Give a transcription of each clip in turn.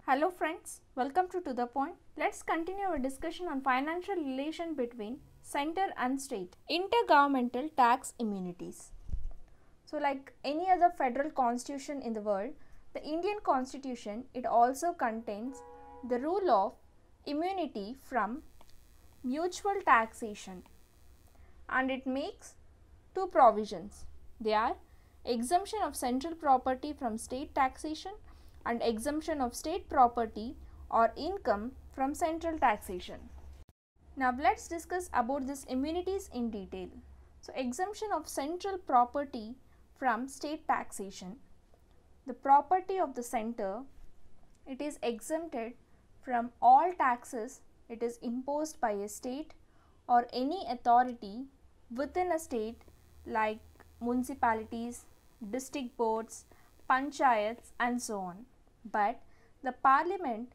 Hello friends, welcome to the Point. Let's continue our discussion on financial relation between center and state. Intergovernmental tax immunities. So like any other federal constitution in the world, the Indian constitution, it also contains the rule of immunity from mutual taxation, and it makes two provisions. They are exemption of central property from state taxation and exemption of state property or income from central taxation. Now let's discuss about these immunities in detail. So exemption of central property from state taxation. The property of the center, it is exempted from all taxes it is imposed by a state or any authority within a state like municipalities, district boards, panchayats and so on. But the parliament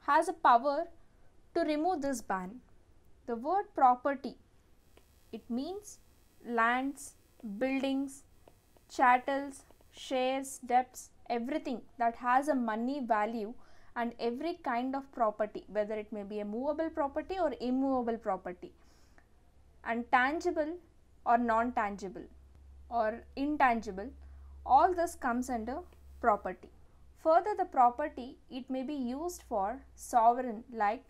has a power to remove this ban. The word property, it means lands, buildings, chattels, shares, debts, everything that has a money value, and every kind of property, whether it may be a movable property or immovable property, and tangible or non-tangible or intangible, all this comes under property. Further, the property, it may be used for sovereign like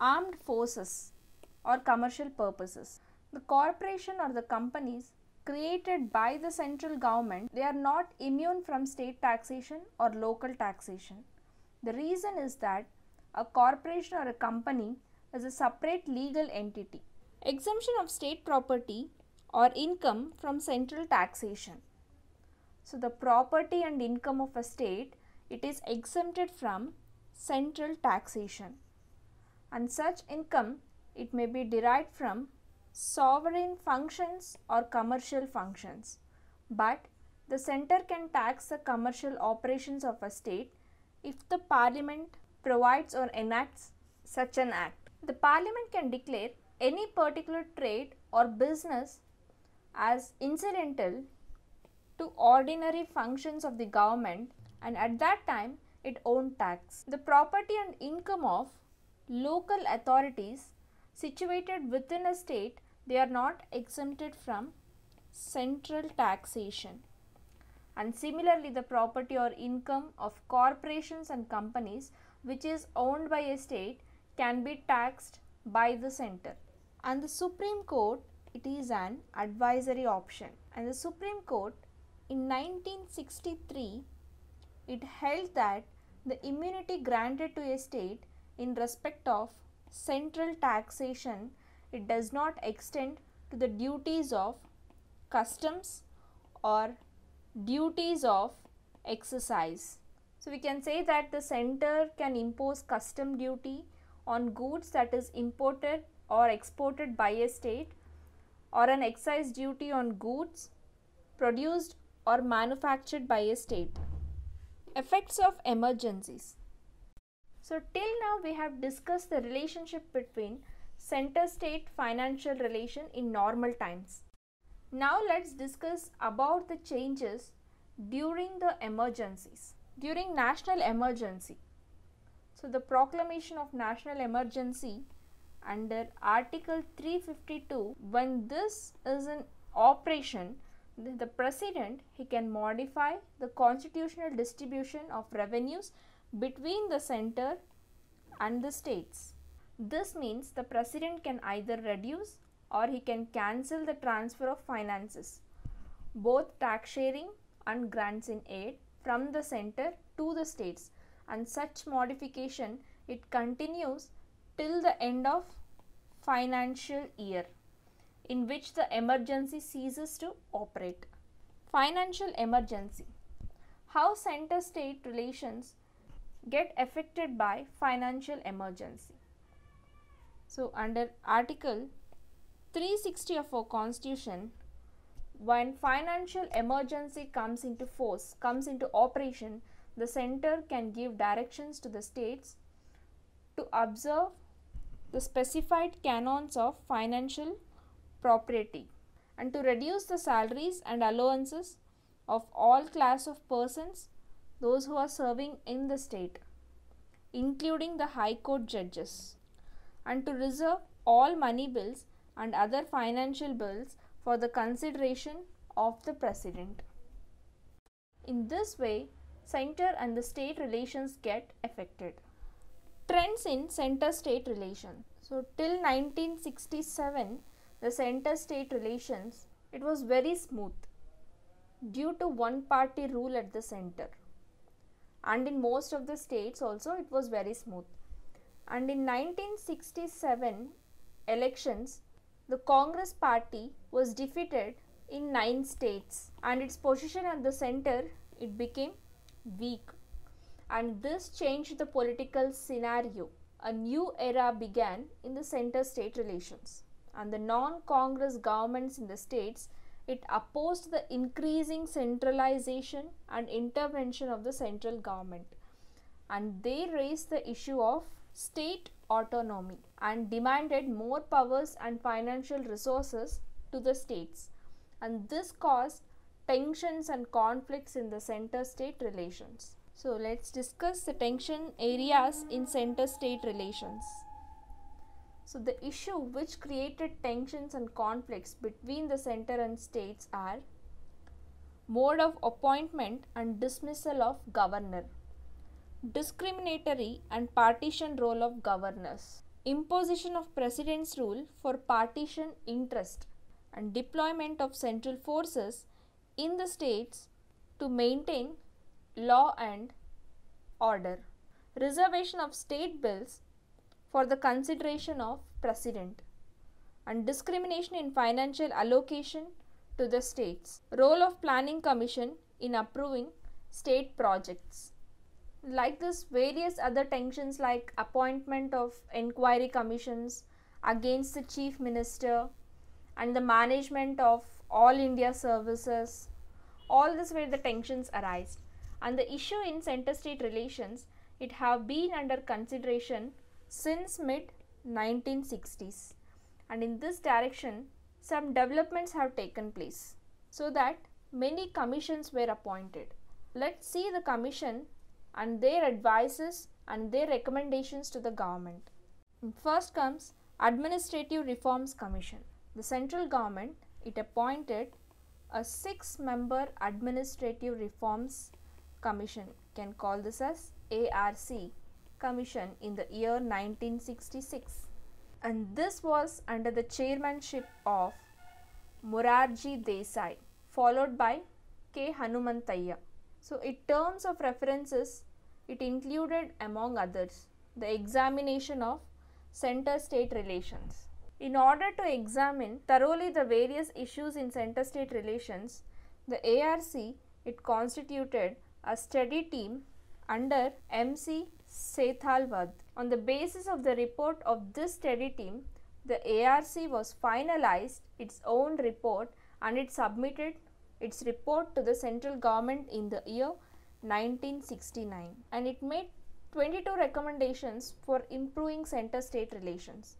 armed forces or commercial purposes. The corporation or the companies created by the central government, they are not immune from state taxation or local taxation. The reason is that a corporation or a company is a separate legal entity. Exemption of state property or income from central taxation. So the property and income of a state, it is exempted from central taxation, and such income, it may be derived from sovereign functions or commercial functions. But the center can tax the commercial operations of a state if the parliament provides or enacts such an act. The parliament can declare any particular trade or business as incidental to ordinary functions of the government, and at that time it owns tax. The property and income of local authorities situated within a state, they are not exempted from central taxation. And similarly, the property or income of corporations and companies which is owned by a state can be taxed by the center. And the Supreme Court, it is an advisory option. And the Supreme Court in 1963, it held that the immunity granted to a state in respect of central taxation, it does not extend to the duties of customs or duties of excise. So we can say that the center can impose custom duty on goods that is imported or exported by a state, or an excise duty on goods produced or manufactured by a state. Effects of emergencies. So till now we have discussed the relationship between center-state financial relation in normal times. Now let's discuss about the changes during the emergencies. During national emergency. So the proclamation of national emergency under Article 352, when this is in operation, the President, he can modify the constitutional distribution of revenues between the center and the states. This means the President can either reduce or he can cancel the transfer of finances, both tax sharing and grants in aid from the center to the states, and such modification, it continues till the end of financial year in which the emergency ceases to operate. Financial emergency. How center-state relations get affected by financial emergency. So under Article 360 of our Constitution, when financial emergency comes into force, comes into operation, the center can give directions to the states to observe the specified canons of financial propriety. and to reduce the salaries and allowances of all class of persons, those who are serving in the state, including the High Court judges, and to reserve all money bills and other financial bills for the consideration of the President. In this way, center and the state relations get affected. Trends in center-state relations. So till 1967, the center-state relations, it was very smooth due to one-party rule at the center. And in most of the states also it was very smooth. And in 1967 elections, the Congress party was defeated in 9 states and its position at the center, it became weak. And this changed the political scenario. A new era began in the center-state relations. And the non-Congress governments in the states, it opposed the increasing centralization and intervention of the central government. And they raised the issue of state autonomy and demanded more powers and financial resources to the states. And this caused tensions and conflicts in the center-state relations. So let's discuss the tension areas in center-state relations. So the issue which created tensions and conflicts between the center and states are mode of appointment and dismissal of governor, discriminatory and partition role of governors, imposition of president's rule for partition interest, and deployment of central forces in the states to maintain law and order, reservation of state bills for the consideration of president, and discrimination in financial allocation to the states, role of planning commission in approving state projects. Like this, various other tensions like appointment of inquiry commissions against the chief minister and the management of all India services, all this where the tensions arise. And the issue in center-state relations, it have been under consideration since mid-1960s. And in this direction, some developments have taken place so that many commissions were appointed. Let's see the commission and their advices and their recommendations to the government. First comes Administrative Reforms Commission. The central government, it appointed a 6-member Administrative Reforms Commission, can call this as ARC Commission, in the year 1966. And this was under the chairmanship of Morarji Desai, followed by K. Hanumantayya. So in terms of references, it included among others the examination of center-state relations. In order to examine thoroughly the various issues in center-state relations, the ARC, it constituted a study team under M.C. Sethalwad. On the basis of the report of this study team, the ARC was finalized its own report and it submitted its report to the central government in the year 1969. And it made 22 recommendations for improving center-state relations.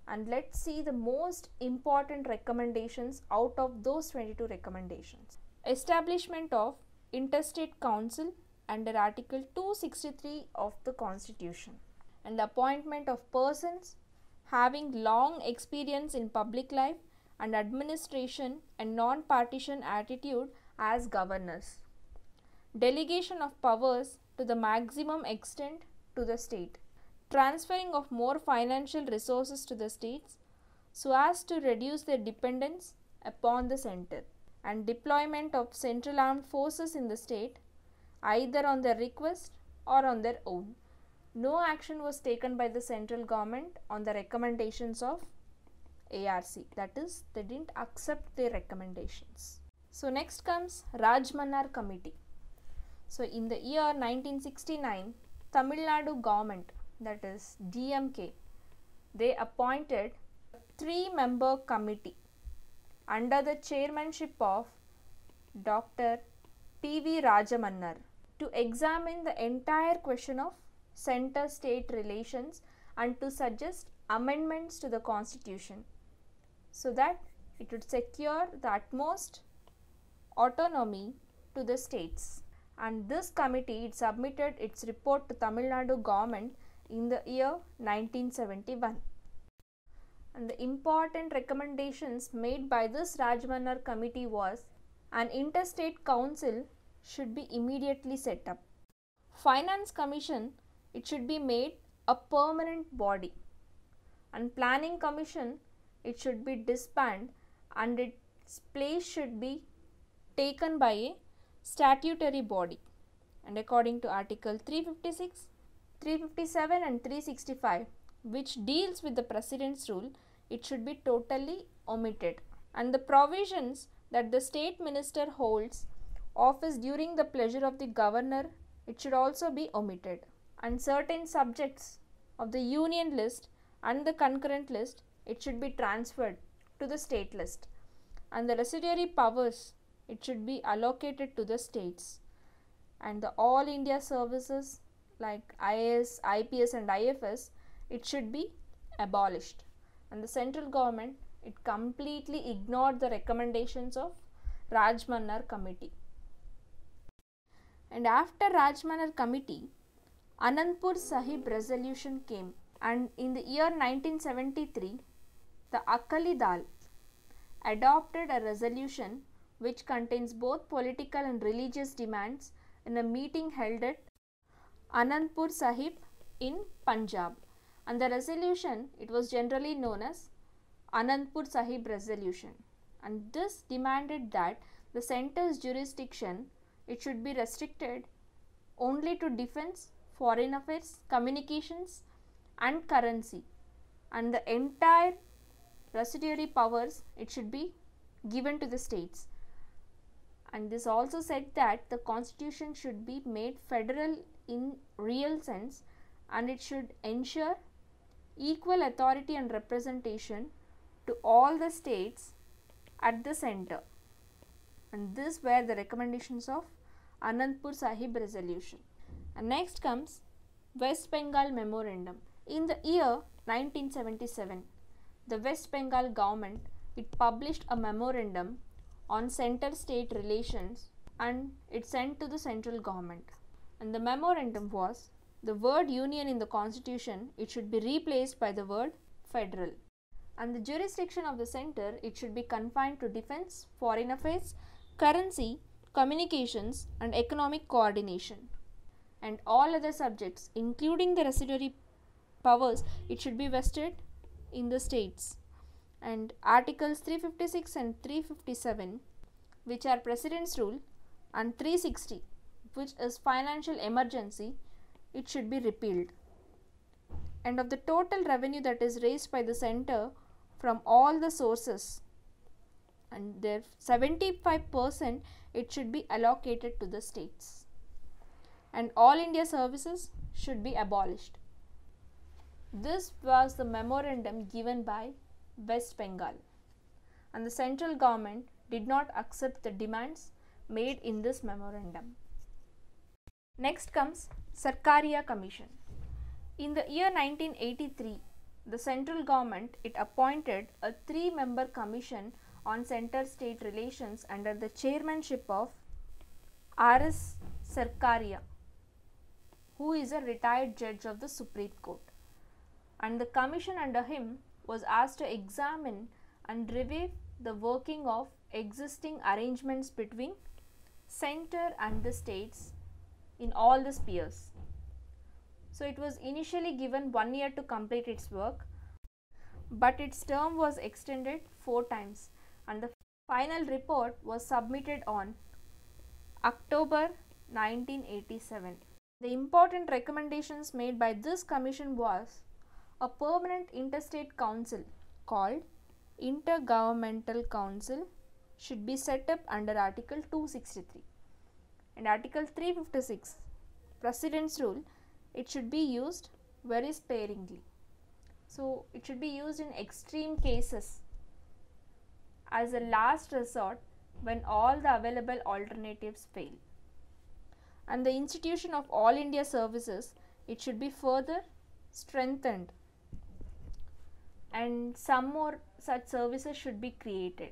And let's see the most important recommendations out of those 22 recommendations. Establishment of Interstate Council under Article 263 of the Constitution, and the appointment of persons having long experience in public life and administration and non-partisan attitude as governors. Delegation of powers to the maximum extent to the state. Transferring of more financial resources to the states so as to reduce their dependence upon the center. And deployment of central armed forces in the state either on their request or on their own. No action was taken by the central government on the recommendations of ARC. That is, they didn't accept their recommendations. So next comes Rajmaner Committee. So in the year 1969, Tamil Nadu government, that is DMK, they appointed a 3-member committee under the chairmanship of Dr. P.V. Rajmaner to examine the entire question of center-state relations and to suggest amendments to the constitution so that it would secure the utmost autonomy to the states. And this committee it submitted its report to Tamil Nadu government in the year 1971. And the important recommendations made by this Rajmaner committee was an interstate council should be immediately set up. Finance Commission it should be made a permanent body, and Planning Commission it should be disbanded and its place should be taken by a statutory body. And according to Article 356, 357 and 365 which deals with the President's rule, it should be totally omitted. And the provisions that the state minister holds office during the pleasure of the governor, it should also be omitted. And certain subjects of the union list and the concurrent list, it should be transferred to the state list. And the residuary powers, it should be allocated to the states. And the all India services like IAS, IPS and IFS, it should be abolished. And the central government, it completely ignored the recommendations of Rajmaner committee. And after Rajmaner committee, Anandpur Sahib resolution came, and in the year 1973, the Akali Dal adopted a resolution which contains both political and religious demands in a meeting held at Anandpur Sahib in Punjab. And the resolution, it was generally known as Anandpur Sahib resolution. And this demanded that the centre's jurisdiction, it should be restricted only to defense, foreign affairs, communications and currency. And the entire residuary powers, it should be given to the states. And this also said that the constitution should be made federal in real sense, and it should ensure equal authority and representation to all the states at the center. And these were the recommendations of Anandpur Sahib resolution. And next comes West Bengal Memorandum. In the year 1977, the West Bengal government it published a memorandum on center-state relations, and it sent to the central government. And the memorandum was the word union in the constitution, it should be replaced by the word federal. And the jurisdiction of the center, it should be confined to defense, foreign affairs, currency, communications and economic coordination. And all other subjects, including the residuary powers, it should be vested in the states. And Articles 356 and 357, which are President's rule, and 360, which is financial emergency, it should be repealed. And of the total revenue that is raised by the center from all the sources, and their 75%, it should be allocated to the states. And all India services should be abolished. This was the memorandum given by West Bengal, and the central government did not accept the demands made in this memorandum. Next comes Skararia Commission. In the year 1983, the central government it appointed a 3-member commission on center-state relations under the chairmanship of R.S. Skararia, who is a retired judge of the Supreme Court. And the commission under him was asked to examine and review the working of existing arrangements between center and the states in all the spheres. So it was initially given 1 year to complete its work, but its term was extended 4 times, and the final report was submitted on October 1987. The important recommendations made by this commission was a permanent interstate council called Intergovernmental Council should be set up under Article 263. And Article 356, President's rule, it should be used very sparingly. So it should be used in extreme cases as a last resort when all the available alternatives fail. And the institution of All India services, it should be further strengthened. and some more such services should be created.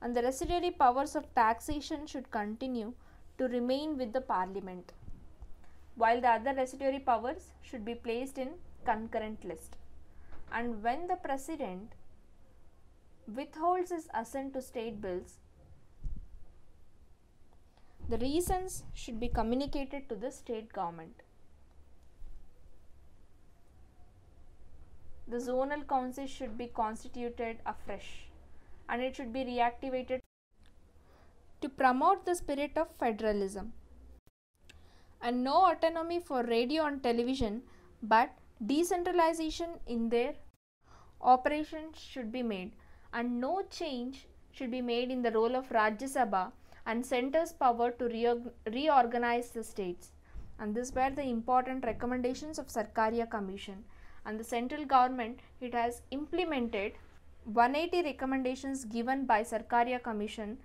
And the residuary powers of taxation should continue to remain with the Parliament, while the other residuary powers should be placed in concurrent list. And when the President withholds his assent to state bills, the reasons should be communicated to the state government. The zonal council should be constituted afresh and it should be reactivated to promote the spirit of federalism. And no autonomy for radio and television, but decentralization in their operations should be made, and no change should be made in the role of Rajya Sabha and center's power to reorganize the states. And these were the important recommendations of Skararia Commission. And the central government, it has implemented 180 recommendations given by Skararia Commission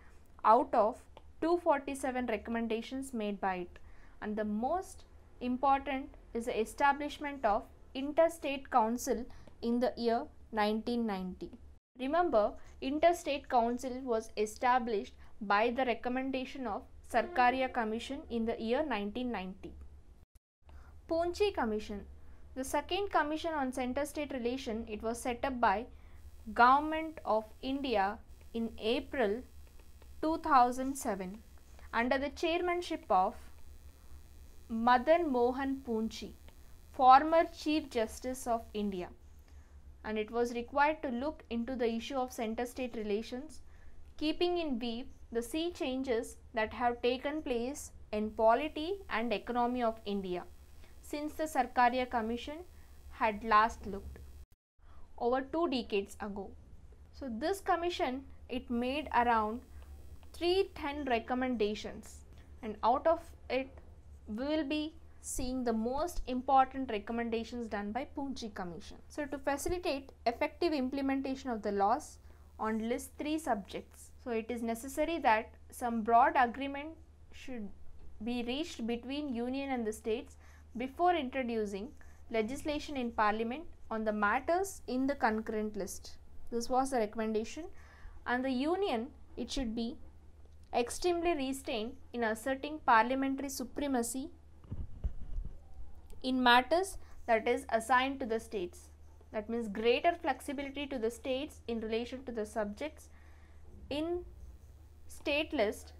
out of 247 recommendations made by it. And the most important is the establishment of Interstate Council in the year 1990. Remember, Interstate Council was established by the recommendation of Skararia Commission in the year 1990. Ponchi Commission. The second commission on center-state relation, it was set up by Government of India in April 2007 under the chairmanship of Madan Mohan Ponchi, former Chief Justice of India, and it was required to look into the issue of center-state relations, keeping in view the sea changes that have taken place in polity and economy of India since the Skararia Commission had last looked over 2 decades ago. So this commission, it made around 310 recommendations, and out of it we will be seeing the most important recommendations done by Ponchi Commission. So to facilitate effective implementation of the laws on list 3 subjects, so it is necessary that some broad agreement should be reached between Union and the states before introducing legislation in Parliament on the matters in the concurrent list. This was the recommendation, and the Union, it should be extremely restrained in asserting parliamentary supremacy in matters that is assigned to the states. That means greater flexibility to the states in relation to the subjects in state list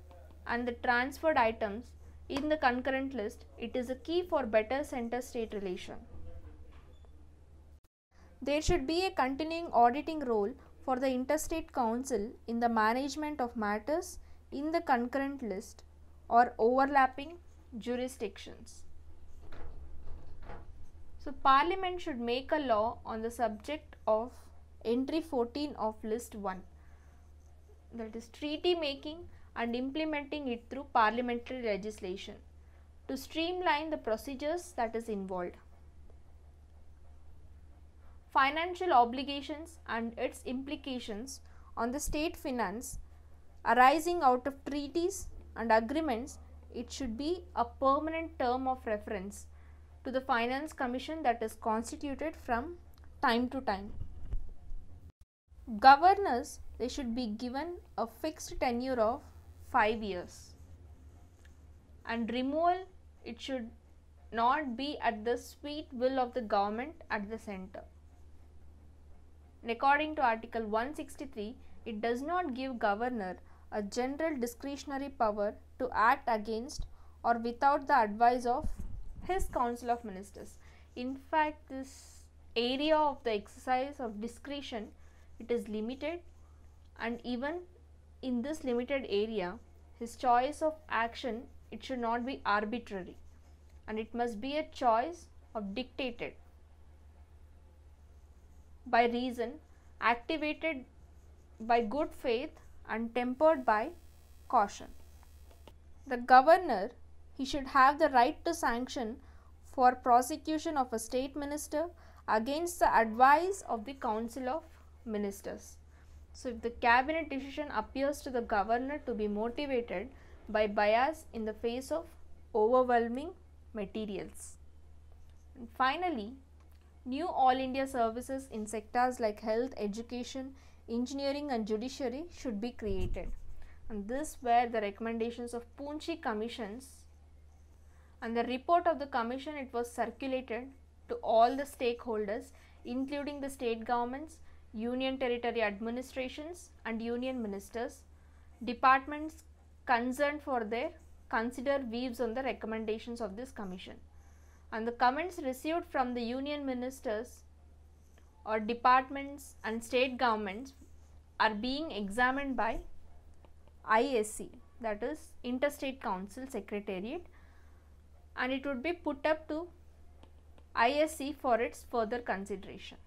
and the transferred items in the concurrent list. It is a key for better center-state relation. There should be a continuing auditing role for the Interstate Council in the management of matters in the concurrent list or overlapping jurisdictions. So Parliament should make a law on the subject of entry 14 of list 1, that is treaty making and implementing it through parliamentary legislation to streamline the procedures that is involved. Financial obligations and its implications on the state finance arising out of treaties and agreements, it should be a permanent term of reference to the Finance Commission that is constituted from time to time. Governors, they should be given a fixed tenure of 5 years, and removal, it should not be at the sweet will of the government at the center. And according to Article 163, it does not give governor a general discretionary power to act against or without the advice of his Council of Ministers. In fact, this area of the exercise of discretion, it is limited, and even in this limited area, his choice of action, it should not be arbitrary, and it must be a choice of dictated by reason, activated by good faith and tempered by caution. The governor, he should have the right to sanction for prosecution of a state minister against the advice of the Council of Ministers. So if the cabinet decision appears to the governor to be motivated by bias in the face of overwhelming materials. And finally, New All India services in sectors like health, education, engineering and judiciary should be created. And this were the recommendations of Ponchi Commissions, and the report of the commission, it was circulated to all the stakeholders, including the state governments, union territory administrations and union ministers, departments concerned for their consider views on the recommendations of this commission. And the comments received from the union ministers or departments and state governments are being examined by IASC, that is Interstate Council Secretariat, and it would be put up to ISC for its further consideration.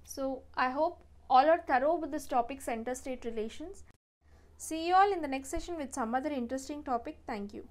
So I hope all are thorough with this topic, center-state relations. See you all in the next session with some other interesting topic. Thank you.